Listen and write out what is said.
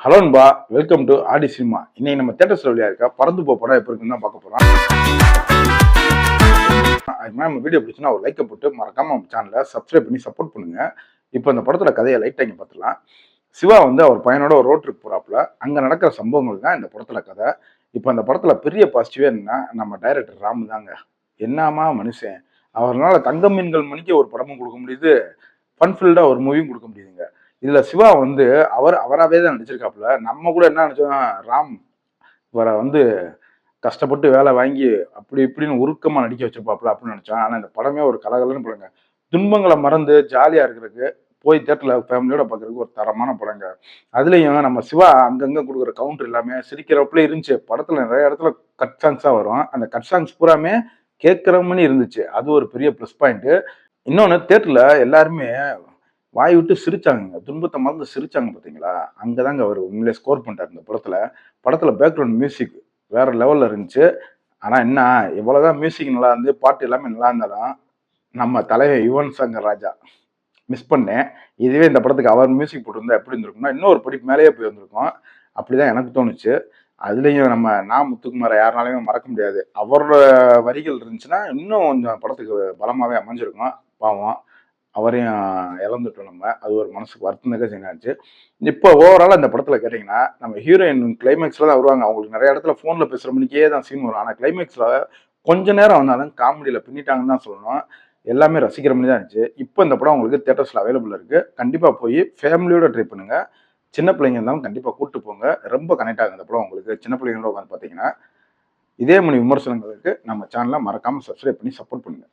ஹலோன்பா, welcome to Aadi cinema. இன்னைக்கு நம்ம theatre சொல்லியா இருக்கா பறந்து படம் எப்படி இருக்குன்னு தான் பார்க்க போறோம். நம்ம வீடியோ பிடிச்சுன்னா ஒரு லைக்கை போட்டு மறக்காம நம்ம சேனலை சப்ஸ்கிரைப் பண்ணி சப்போர்ட் பண்ணுங்க. இப்போ இந்த படத்துல கதையை லைட்டா இங்க பார்த்துலாம். சிவா வந்து அவர் பையனோட ஒரு ரோட் ட்ரிப் போறாப்புல. அங்க நடக்கிற சம்பவங்கள் தான் இந்த படத்துல கதை. இப்போ அந்த படத்துல பெரிய பாசிட்டிவே என்னன்னா நம்ம டைரக்டர் ராமு தாங்க. என்னமா மனுஷன், அவரால் தங்க மீன்கள் மணிக்கு ஒரு படமும் கொடுக்க முடியுது, ஃபன்ஃபில்டா ஒரு மூவியும் கொடுக்க முடியுதுங்க. இதுல சிவா வந்து அவராவே தான் நடிச்சிருக்காப்புல. நம்ம கூட என்ன நினைச்சோம், ராம் இவரை வந்து கஷ்டப்பட்டு வேலை வாங்கி அப்படி இப்படின்னு உருக்கமா நடிக்க வச்சிருப்பாப்புல அப்படின்னு நினைச்சோம். ஆனா இந்த படமே ஒரு கலகலன்னு படங்க. துன்பங்களை மறந்து ஜாலியா இருக்கிறதுக்கு போய் தேட்டர்ல ஃபேமிலியோட பார்க்கறதுக்கு ஒரு தரமான படங்க. அதுலயும் நம்ம சிவா அங்கங்க கொடுக்குற கவுண்டர் எல்லாமே சிரிக்கிறப்பல இருந்துச்சு. படத்துல நிறைய இடத்துல கட் சாங்ஸா வரும். அந்த கட் சாங்ஸ் பூராமே கேட்கிறோம்னு இருந்துச்சு. அது ஒரு பெரிய ப்ளஸ் பாயிண்ட். இன்னொன்னு தேட்டர்ல எல்லாருமே வாய் விட்டு சிரிச்சாங்க. துன்பத்தை மறந்து சிரிச்சாங்க பார்த்தீங்களா? அங்கதாங்க அவர் உண்மையிலே ஸ்கோர் பண்ணிட்டாரு இந்த படத்துல. படத்துல பேக்ரவுண்ட் மியூசிக் வேற லெவல்ல இருந்துச்சு. ஆனா என்ன, எவ்வளவுதான் மியூசிக் நல்லா இருந்து பாட்டு எல்லாமே நல்லா இருந்தாலும் நம்ம தலைவர் யுவன் சங்கர் ராஜா மிஸ் பண்ணேன். இதுவே இந்த படத்துக்கு அவர் மியூசிக் போட்டிருந்தா எப்படி இருந்திருக்கும்னா இன்னும் ஒரு படி மேலேயே போய் வந்திருக்கும். அப்படிதான் எனக்கு தோணுச்சு. அதுலயும் நம்ம முத்துக்குமாரை யாருனாலையும் மறக்க முடியாது. அவரோட வரிகள் இருந்துச்சுன்னா இன்னும் கொஞ்சம் படத்துக்கு பலமாவே அமைஞ்சிருக்கும். பாவம் அவரையும் இழந்துட்டோம் நம்ம. அது ஒரு மனசுக்கு வருத்தம் தக்க செய்யாச்சு. இப்போ ஓவரால் அந்த படத்துல கேட்டீங்கன்னா நம்ம ஹீரோயின் கிளைமேக்ஸ்ல தான் வருவாங்க. அவங்களுக்கு நிறைய இடத்துல போன்ல பேசுற மணிக்கே தான் சீன் வரும். ஆனா கிளைமேக்ஸ்ல கொஞ்ச நேரம் வந்தாலும் காமெடியில பின்னிட்டாங்கன்னு தான் சொல்லணும். எல்லாமே ரசிக்கிற மாதிரி தான் இருந்துச்சு. இப்போ இந்த படம் உங்களுக்கு தியேட்டர்ஸ்ல அவைலபிள் இருக்கு. கண்டிப்பா போய் ஃபேமிலியோட ட்ரை பண்ணுங்க. சின்ன பிள்ளைங்க இருந்தாலும் கண்டிப்பா கூட்டு போங்க. ரொம்ப கனெக்ட் ஆகும் இந்த படம் உங்களுக்கு. சின்ன பிள்ளைங்களோட உட்காந்து பார்த்தீங்கன்னா இதே மணி விமர்சனங்களுக்கு நம்ம சேனலை மறக்காம சப்ஸ்கிரைப் பண்ணி சப்போர்ட் பண்ணுங்க.